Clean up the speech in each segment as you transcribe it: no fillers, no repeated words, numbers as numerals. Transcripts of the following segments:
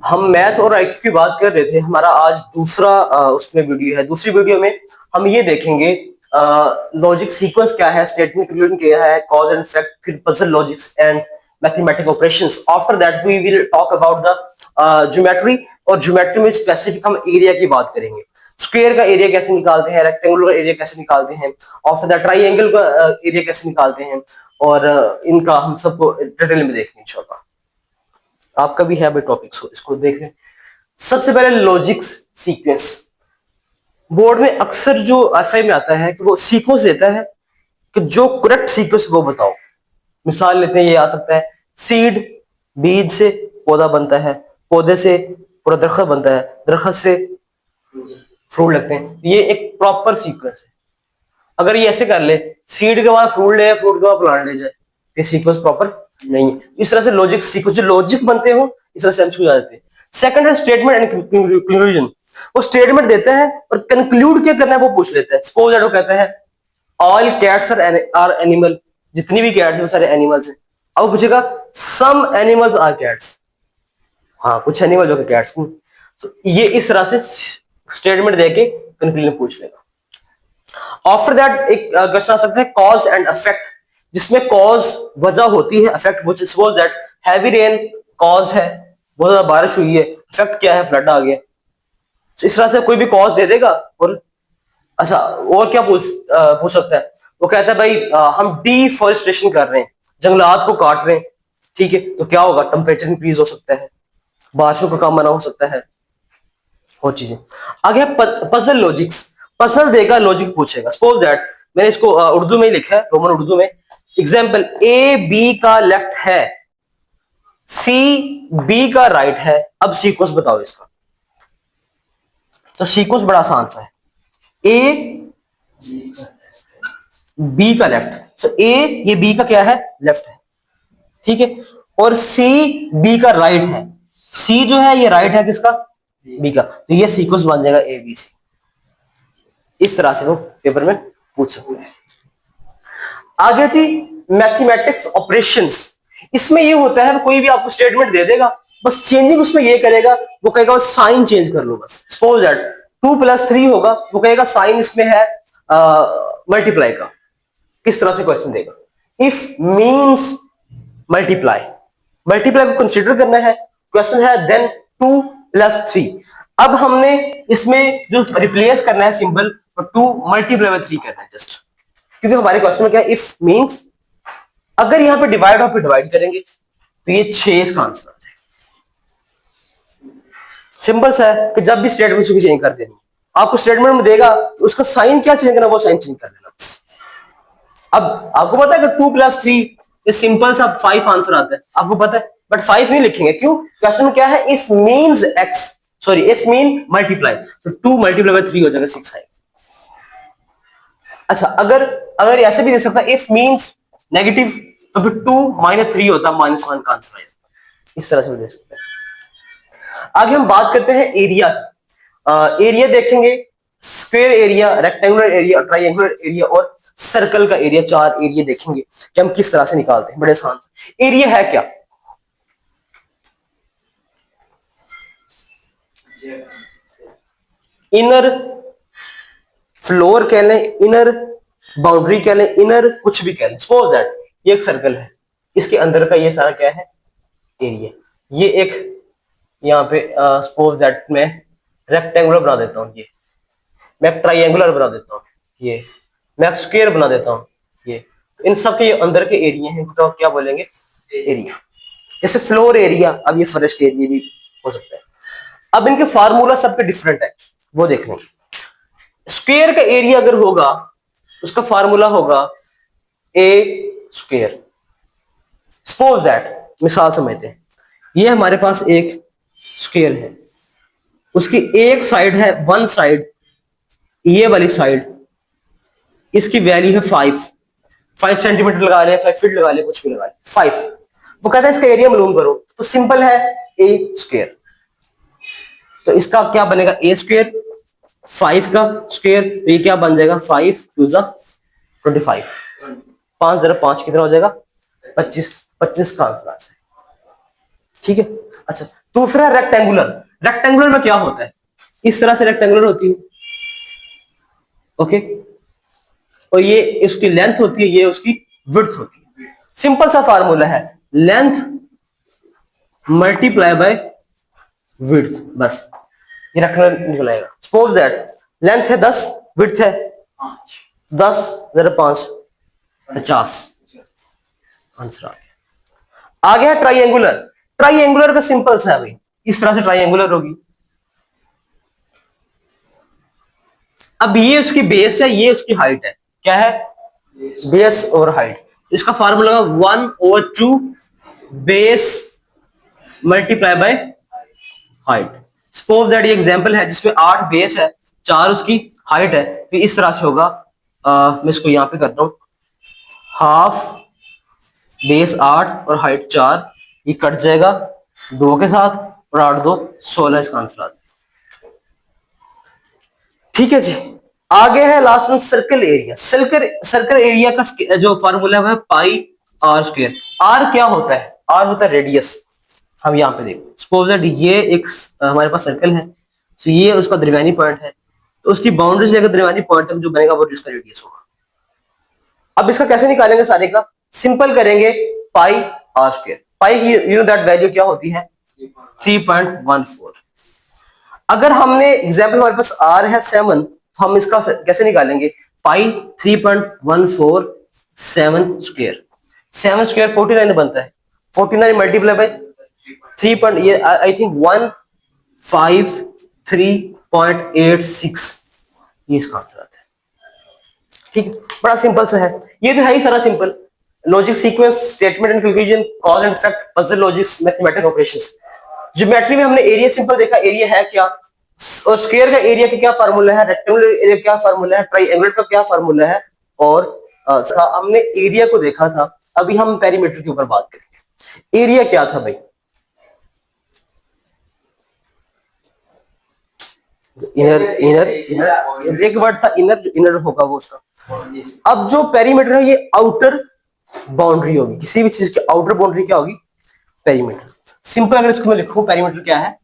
हम मैथ और आईक्यू की बात कर रहे थे। हमारा आज दूसरा उसमें वीडियो है। दूसरी वीडियो में हम ये देखेंगे लॉजिक सीक्वेंस क्या है, स्टेटमेंट कंक्लूजन क्या है, कॉज एंड इफेक्ट, फिर puzzle logics and mathematical operations. After that we will talk about the geometry, और ज्योमेट्री में स्पेसिफिक हम एरिया की बात करेंगे। स्क्वायर का एरिया कैसे निकालते हैं, रेक्टेंगुलर का एरिया कैसे निकालते हैं, आफ्टर दैट ट्राइंगल का एरिया कैसे निकालते हैं, और इनका हम सबको डिटेल में देखेंगे इंशाल्लाह। आपका भी है भाई टॉपिक, इसको देख लें। सबसे पहले लॉजिक्स सीक्वेंस। बोर्ड में अक्सर जो एफआई में आता है कि वो सीक्वेंस देता है कि जो करेक्ट सीक्वेंस वो बताओ। मिसाल लेते हैं, ये आ सकता है सीड, बीज से पौधा बनता है, पौधे से पूरा दरख्त बनता है, दरख्त से फ्रूट लगते हैं। ये एक प्रॉपर सीक्वेंस है। अगर ये ऐसे कर ले, सीड के बाद फ्रूट ले, फ्रूट के बाद प्लांट ले जाए, ये सीक्वेंस प्रॉपर नहीं है। इस तरह से लॉजिक सीक्वेंस जो लॉजिक बनते हो, इस तरह से हम छू जाते हैं। सेकंड है स्टेटमेंट एंड कंक्लूजन। वो स्टेटमेंट देता है और कंक्लूड क्या करना है वो पूछ लेता है। सपोज दैट वो कहता है ऑल कैट्स आर एनिमल, जितनी भी कैट्स है वो सारे एनिमल्स हैं। अब वो पूछेगा सम एनिमल्स आर कैट्स, हाँ कुछ एनिमल जो कि कैट्स। तो ये इस तरह से स्टेटमेंट देके कंक्लूजन पूछ लेगा। आफ्टर दैट एक क्वेश्चन आ सकता है कॉज एंड इफेक्ट, जिसमें कॉज वजह होती है, effect suppose that heavy rain cause है, बहुत ज्यादा बारिश हुई है, इफेक्ट क्या है, फ्लड आ गया। तो इस तरह से कोई भी कॉज दे देगा। और अच्छा, और क्या पूछ सकता है, वो कहता है भाई हम डिफॉरेस्टेशन कर रहे हैं, जंगलात को काट रहे हैं, ठीक है, तो क्या होगा, टेम्परेचर इंक्रीज हो सकता है, बारिशों का कम आना हो सकता है, और चीजें। आगे पजल लॉजिक्स। पजल देगा, लॉजिक पूछेगा। सपोज दैट मैंने इसको उर्दू में ही लिखा है, रोमन उर्दू में। एग्जाम्पल, ए बी का लेफ्ट है, सी बी का राइट है, अब सीक्वेंस बताओ इसका। तो सीक्वेंस बड़ा आसान सा है, ए बी का लेफ्ट, तो ए ये बी का क्या है, लेफ्ट है, ठीक है, और सी बी का राइट है। सी जो है ये राइट है किसका, बी का, तो ये सीक्वेंस बन जाएगा ए बी सी। इस तरह से वो पेपर में पूछ सकते हैं। आगे जी, मैथमेटिक्स ऑपरेशंस। इसमें ये होता है कोई भी आपको स्टेटमेंट दे देगा, बस चेंजिंग उसमें ये करेगा, वो कहेगा साइन चेंज कर लो बस। सपोज दैट 2+3 होगा, वो कहेगा साइन इसमें है मल्टीप्लाई का। किस तरह से क्वेश्चन देगा, इफ मींस मल्टीप्लाई, मल्टीप्लाई को कंसीडर करना है, क्वेश्चन है देन 2+3। अब हमने इसमें जो रिप्लेस करना है सिंबल, 2 मल्टीप्लाई बाय 3 करना है जस्ट, क्योंकि हमारे क्वेश्चन में क्या है, इफ मींस। अगर यहां पे डिवाइड और पे डिवाइड करेंगे तो ये 6 इसका आंसर आ जाएगा। सिंपल सा है कि जब भी स्टेटमेंट चेंज कर देनी, आपको स्टेटमेंट में देगा तो उसका साइन क्या चेंज करना, वो साइन चेंज कर देना बस। अब आपको पता है कि 2+3 ये सिंपल सा 5 आंसर आता है, आपको पता है, बट 5 नहीं लिखेंगे, क्यों, क्वेश्चन में क्या है, if means x, sorry if mean multiply, तो 2 मल्टीप्लाई बाय 3 हो जाएगा 6 आएगा। अच्छा, अगर अगर ऐसे भी दे सकता है, इफ मींस नेगेटिव, तो फिर 2-3 होता है, -1 का आंसर आएगा। इस तरह से भी दे सकते हैं। आगे हम बात करते हैं एरिया की। एरिया देखेंगे, square area, rectangular area, triangular area और सर्कल का एरिया। 4 एरिया देखेंगे कि हम किस तरह से निकालते हैं, बड़े आसान। एरिया है क्या, इनर फ्लोर कह लें, इनर बाउंड्री कह लें, इनर कुछ भी कह लें। सपोज दैट ये एक सर्कल है, इसके अंदर का ये सारा क्या है, एरिया। ये एक यहाँ पे सपोज दैट मैं रेक्टेंगुलर बना देता हूँ, ये मैं ट्राइंगुलर बना देता हूँ, ये मैं स्क्वायर बना देता हूँ, ये इन सब के अंदर के एरिया हैं, तो क्या बोलेंगे, एरिया। जैसे फ्लोर एरिया, अब ये फर्श के एरिया भी हो सकता है। अब इनके फार्मूला सबके डिफरेंट है, वो देख लेंगे। स्क्वायर का एरिया अगर होगा, उसका फार्मूला होगा ए स्क्वायर। सपोज दैट, मिसाल समझते हैं, ये हमारे पास एक स्क्वायर है, उसकी एक साइड है, वन साइड, ये वाली साइड, इसकी वैल्यू है 5 सेंटीमीटर लगा ले, 5 फीट लगा ले, कुछ भी लगा ले, 5। वो कहता है इसका एरिया मालूम करो, तो सिंपल है ए स्क्वायर। तो इसका क्या बनेगा, ए स्क्वायर, 5 का स्क्वायर, तो ये क्या बन जाएगा, 5 2 25, 5 जरा 5 कितना हो जाएगा, 25 का आंसर आ जाएगा, ठीक है। अच्छा, दूसरा रेक्टेंगुलर। रेक्टेंगुलर में क्या होता है, इस तरह से रेक्टेंगुलर होती है, ओके, और ये इसकी लेंथ होती है, ये उसकी विड्थ होती है। सिंपल सा फार्मूला है, लेंथ मल्टीप्लाई बाय विड्थ, बस ये रखना निकल आएगा। सपोज दैट लेंथ है 10, विड्थ है 10 जरा 5 50, आंसर आ गया। ट्राइएंगुलर, ट्राइएंगुलर का सिंपल सा है भाई, इस तरह से ट्राइएंगुलर होगी। अब ये उसकी बेस है, ये उसकी हाइट है, क्या है, बेस और हाइट। इसका formula 1/2 base multiply by height. Suppose that ये एग्जांपल है जिसमें 8 बेस है, 4 उसकी हाइट है, तो इस तरह से होगा। मैं इसको यहां पे करता हूं, हाफ बेस 8 और हाइट 4, ये कट जाएगा 2 के साथ, और 8 2 16, इसका आंसर आ जाएगा। ठीक है जी, आगे है लास्ट में सर्कल एरिया। सर्कल एरिया का जो फार्मूला है पाई आर स्क्वायर। आर क्या होता है, आर होता है रेडियस। हम यहाँ पे देखो, सपोज दैट ये एक हमारे पास सर्कल है, तो ये उसका दरमियानी पॉइंट है, तो उसकी बाउंड्री से लेकर दरमियानी पॉइंट तक जो बनेगा वो इसका रेडियस होगा। अब इसका कैसे निकालेंगे सारे का, सिंपल करेंगे, पाई आर स्क्वायर। पाई की यू नो दैट वैल्यू क्या होती है, 3.14। अगर हमने एग्जाम्पल हमारे पास आर है 7, तो हम इसका कैसे निकालेंगे, पाई 3.14 7 स्क्वायर। 7 स्क्वायर 49 बनता है, 49 मल्टीप्लाई बाय 3. ये आई थिंक 153.86, ये इसका आंसर आता है। ठीक है, बड़ा सिंपल सा है, ये तो है ही सारा simple. Logic sequence, statement and conclusion, cause and effect, puzzle logics, mathematical operations. Geometry में हमने एरिया सिंपल देखा, एरिया है क्या, और स्क्वायर का एरिया का क्या फार्मूला है, रेक्टेंगुलर एरिया क्या फार्मूला है, ट्राइएंगुलर का क्या फार्मूला है, और हमने एरिया को देखा था। अभी हम पेरीमीटर के ऊपर बात करेंगे। एरिया क्या था भाई, इनर इनर इनर, एक वर्ड था इनर, जो इनर होगा वो उसका। अब जो पेरीमीटर है, ये आउटर बाउंड्री होगी, किसी भी चीज की आउटर बाउंड्री क्या होगी, पेरीमीटर। सिंपल अगर इसको मैं लिखूं, पेरीमीटर क्या है,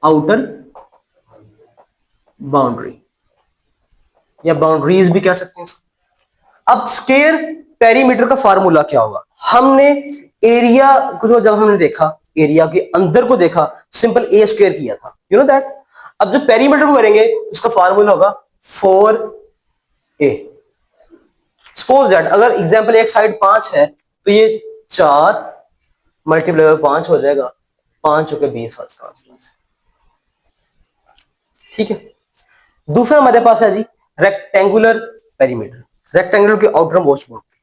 आउटर बाउंड्री, या बाउंड्रीज भी कह सकते हैं। अब स्क्वायर पेरीमीटर का फार्मूला क्या होगा, हमने एरिया को जब हमने देखा, एरिया के अंदर को देखा, सिंपल ए स्क्वायर किया था, यू नो दैट। अब जब पेरीमीटर को करेंगे, उसका फार्मूला होगा 4a। सपोज दैट अगर एग्जांपल एक साइड 5 है, तो ये 4 मल्टीप्लाई बाय 5 हो जाएगा, 5 चौके 20। ठीक है, दूसरा हमारे पास है जी रेक्टेंगुलर पेरीमीटर, रेक्टेंगुलर की आउटर मोस्ट बाउंड्री।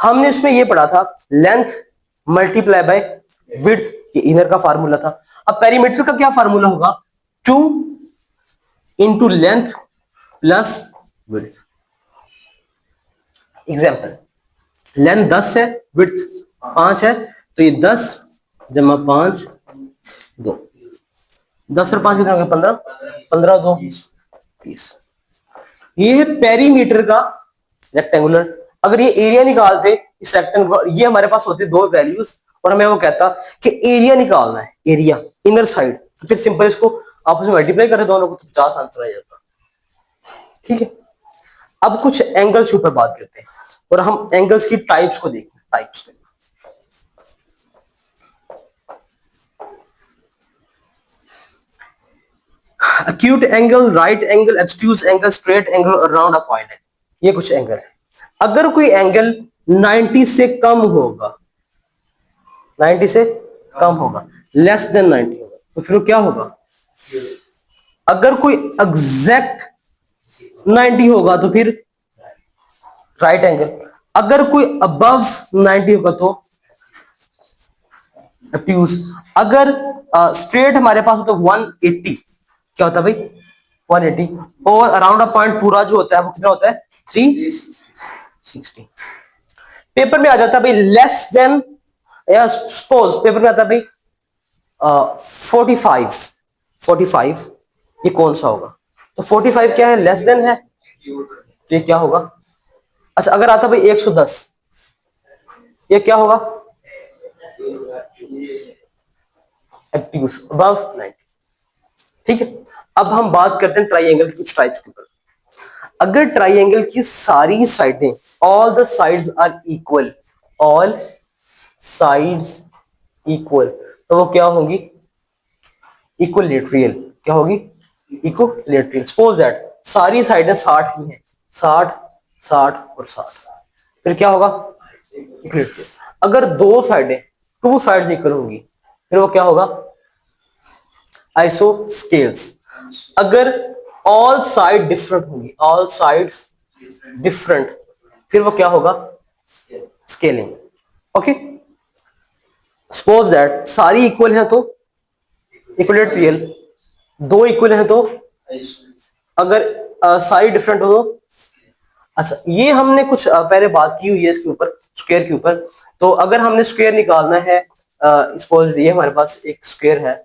हमने इसमें ये पढ़ा था, लेंथ मल्टीप्लाई बाय विड्थ, ये इनर का फार्मूला था। अब पेरीमीटर का क्या फार्मूला होगा, 2 into length plus width. Example, length 10 है, विड्थ 5 है, तो ये 10 जमा 5 2, 10 और 5 कितना हो गया, 15, 15 2 30। ये है पेरीमीटर का रेक्टेंगुलर। अगर ये एरिया निकालते इस रेक्टेंगुलर, ये हमारे पास होते 2 वैल्यूज, और हमें वो कहता कि एरिया निकालना है, एरिया इनर साइड, तो फिर सिंपल इसको आपस में मल्टीप्लाई करें दोनों को, तो 50 आंसर आ जाता। ठीक है, अब कुछ एंगल्स के ऊपर बात करते हैं, और हम एंगल्स की टाइप्स को देखते हैं। Types acute angle, right angle, obtuse angle, straight angle, around a point है। ये कुछ एंगल है। अगर कोई एंगल 90 से कम होगा, 90 से कम होगा, लेस देन 90 होगा, तो फिर क्या होगा, अगर कोई एग्जैक्ट 90 होगा तो फिर राइट एंगल, अगर कोई अबव 90 होगा तो एक्यूज। अगर स्ट्रेट हमारे पास होता है 180, क्या होता है भाई, 180, और अराउंड अ पॉइंट पूरा जो होता है वो कितना होता है, 360। पेपर में आ जाता है भाई लेस देन, या सपोज पेपर में आता है भाई 45, ये कौन सा होगा, तो 45 क्या है, लेस देन है, तो ये क्या होगा। अच्छा, अगर आता भाई 110, ये क्या होगा, एब्ट्यूज अबव 90। ठीक है, अब हम बात करते हैं ट्राइंगल की कुछ टाइप्स के ऊपर। अगर ट्राइंगल की सारी साइडें, all the sides are equal, all sides equal, तो वो क्या होगी? इक्विलैटरल। क्या होगी? इक्विलैटरल। सपोज दैट सारी साइडें 60 ही हैं, 60 60 और 60, फिर क्या होगा? इक्विलैटरल। अगर दो साइडें, टू साइड्स इक्वल होंगी, फिर वो क्या होगा? आइसोस्केल्स। अगर ऑल साइड डिफरेंट होंगी, ऑल साइड्स डिफरेंट, फिर वो क्या होगा? स्केलिंग। ओके, सपोज दैट सारी इक्वल है तो इक्विलैटरल, दो इक्वल है तो, अगर सारी डिफरेंट हो तो। अच्छा, ये हमने कुछ पहले बात की हुई है इसके ऊपर, स्क्वायर के ऊपर। तो अगर हमने स्क्वायर निकालना है, सपोज ये हमारे पास एक स्क्वायर है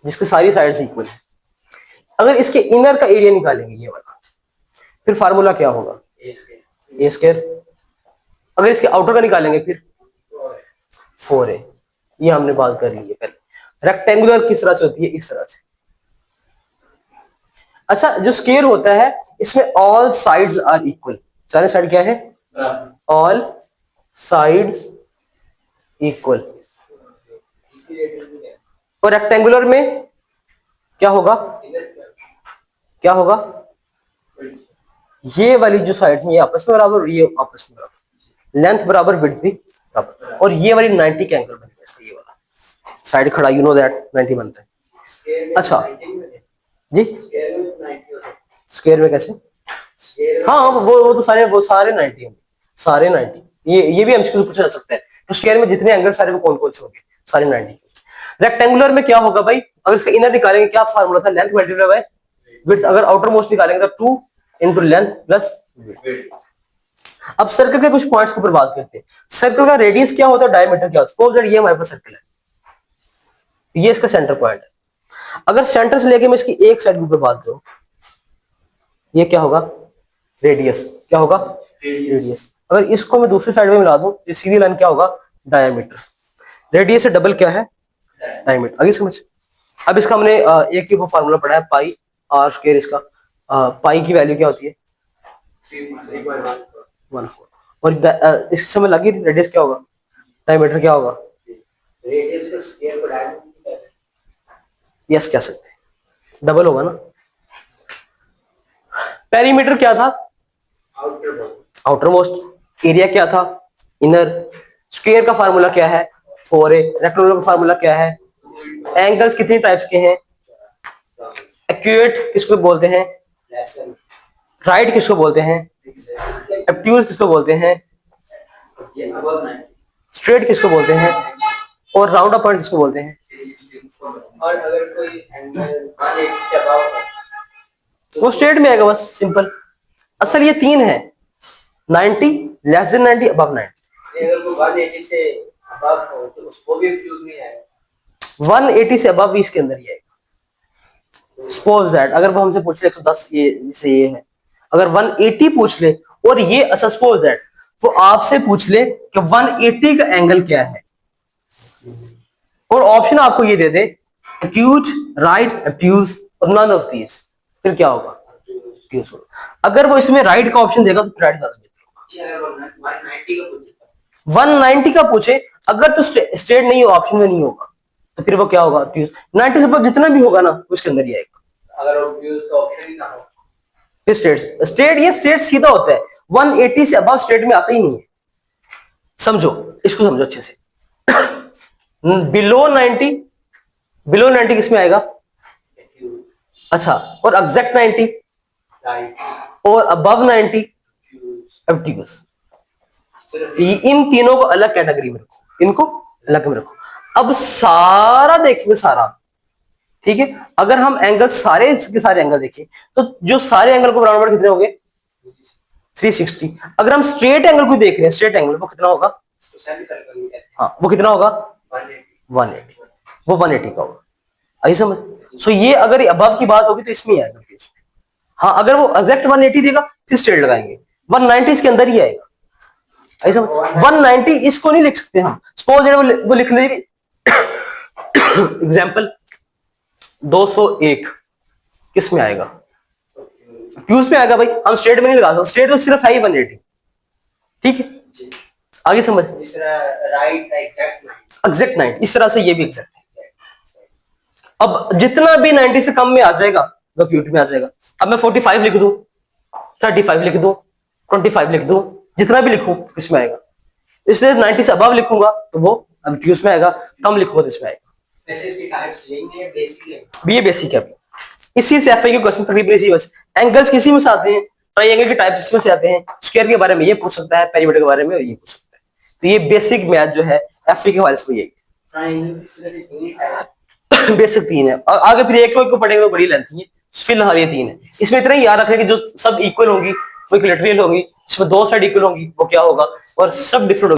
जिसकी सारी साइड्स इक्वल है, अगर इसके इनर का एरिया निकालेंगे ये वाला, फिर फार्मूला क्या होगा? ए स्क्वायर। अगर इसके आउटर का निकालेंगे फिर 4a। ये हमने बात कर ली है पहले। रेक्टेंगुलर किस तरह से होती है? इस तरह से। अच्छा, जो स्क्वायर होता है इसमें ऑल साइड्स आर इक्वल, सारे साइड क्या है? All sides equal. और रेक्टेंगुलर में क्या होगा? क्या होगा? ये वाली जो साइड्स हैं ये आपस में बराबर और ये आपस में बराबर, लेंथ बराबर, विड्थ भी बराबर, और ये वाली 90 का एंगल बनेगा इसका। ये वाला साइड खड़ा, यू नो दैट 90 बनता है। अच्छा जी, स्क्वायर में कैसे? हाँ, वो तो सारे 90 होंगे, सारे 90। ये भी हमसे पूछा जा सकता है, तो स्क्वायर में जितने एंगल सारे वो कौन कौन से होंगे? सारे 90। रेक्टेंगुलर में क्या होगा भाई? अगर इसका इनर निकालेंगे, क्या फार्मूला था? Length multiply by width. अगर आउटर मोस्ट निकालेंगे तो 2 इंटू लेंथ प्लस विड्थ। अब सर्कल के कुछ पॉइंट्स के ऊपर बात करते हैं। सर्कल का रेडियस क्या होता है, डायमीटर क्या होता है? सपोज दैट ये हमारे पास सर्कल है, ये इसका सेंटर पॉइंट है। अगर सेंटर से लेके मैं इसकी एक साइड के ऊपर बात करूं, ये क्या होगा? रेडियस। क्या होगा? रेडियस। अगर इसको मैं दूसरी साइड में मिला दूं, ये सीधी लाइन क्या होगा? डायमीटर। रेडियस से डबल क्या है? डायमीटर। आगे समझ। अब इसका हमने एक ही वो फार्मूला पढ़ा है, पाई आर स्क्वायर। इसका पाई की वैल्यू क्या होती है? 1/4। और इस समय लगी रेडियस क्या होगा? डायमीटर क्या होगा? रेडियस का स्क्वायर को डायमीटर, यस कह सकते हैं, डबल होगा ना। पेरीमीटर क्या था? Outer most. एरिया क्या था? इनर। स्क्वायर का फार्मूला क्या है? 4a। रेक्टेंगुलर का फार्मूला क्या है? एंगल्स कितने टाइप्स के हैं? एक्यूरेट किसको बोलते हैं? राइट किसको बोलते हैं? एब्ट्यूज किसको बोलते हैं? स्ट्रेट किसको बोलते हैं? और राउंड अप पॉइंट किसको बोलते हैं? और अगर कोई एंगल 180 से अबव है वो स्ट्रेट में आएगा, बस सिंपल। असल ये तीन है, 90, लेस देन 90, अबव 90। अगर वो 180 से अबव हो तो उसको भी एब्ट्यूज में आएगा। 180 से अबव भी इसके अंदर ही आएगा। सपोज दैट अगर वो हमसे पूछ ले 110 ये से ये है, अगर 180 पूछ ले, और ये सपोज दैट वो आपसे पूछ ले कि 180 का एंगल क्या है, और ऑप्शन आपको ये दे दे एक्यूट, राइट, एब्ट्यूज और नन ऑफ दीज, फिर क्या होगा? एक्यूज होगा। अगर वो इसमें राइट का ऑप्शन देगा तो राइट ज्यादा बेहतर होगा। 190 का पूछे, अगर तो स्ट्रेट नहीं हो, ऑप्शन में नहीं होगा, तो फिर वो क्या होगा? एक्यूज। 90 से जितना भी होगा ना उसके अंदर ही आएगा। अगर एक्यूज का ऑप्शन ही ना हो फिर स्ट्रेट ये स्ट्रेट सीधा होता है, 180 से अबव स्ट्रेट में आता ही नहीं है। समझो, इसको समझो अच्छे से। बिलो 90 किसमें आएगा? अच्छा, और एग्जैक्ट 90 और अबव 90 एब्ट्यूज। इन तीनों को अलग कैटेगरी में रखो, इनको अलग में रखो। अब सारा देखेंगे, सारा, ठीक है। अगर हम एंगल सारे के सारे एंगल देखें तो जो सारे एंगल को बराबर कितने होंगे? 360। अगर हम स्ट्रेट एंगल को देख रहे हैं, स्ट्रेट एंगल वो कितना होगा? हाँ, वो कितना होगा? 180। वो 180 का होगा। आई समझ? सो ये अगर अबव की बात होगी तो इसमें आएगा। हाँ, अगर वो एग्जैक्ट 180 देगा फिर स्ट्रेट लगाएंगे, 190 इसके अंदर ही आएगा। ऐसा 190 इसको नहीं लिख सकते हम, सपोज वो लिख लीजिए एग्जाम्पल 201 किस में आएगा, क्यूज में आएगा भाई, हम स्ट्रेट में नहीं लगा सकते, स्ट्रेट तो सिर्फ है ही 180, ठीक है। आगे समझ, राइट एग्जैक्ट 90, इस तरह से ये भी एग्जैक्ट है। अब जितना भी 90 से कम में आ जाएगा वो क्यूट में आ जाएगा। अब मैं 45 लिख दूं, 35 लिख दूं, 25 लिख दूं, जितना भी लिखूं इसमें आएगा। इसलिए 90 से अबव लिखूंगा तो वो अब क्यूज में आएगा, कम लिखूंगा तो इसमें आएगा। वैसे इसके टाइप्स लेंगे, बेसिक है, ये बेसिक है। इसी से एफए के क्वेश्चन तकरीबन इसी बस, एंगल्स किसी में से आते हैं, ट्रायंगल के टाइप्स इसमें से आते हैं, स्क्वायर के बारे में ये पूछ सकता है, पेरीमीटर के बारे में ये पूछ सकता है। तो ये बेसिक मैथ जो है एफए के हवाले से यही बेसिक 3 है, और आगे फिर एक को पढ़ेंगे वो बड़ी लेंथी है, फिलहाल ये 3 है। इसमें इतना ही याद रखें कि जो सब इक्वल होंगी वो इक्विलैटरल होगी, इसमें 2 साइड इक्वल होंगी वो क्या होगा, और सब डिफरेंट होगी।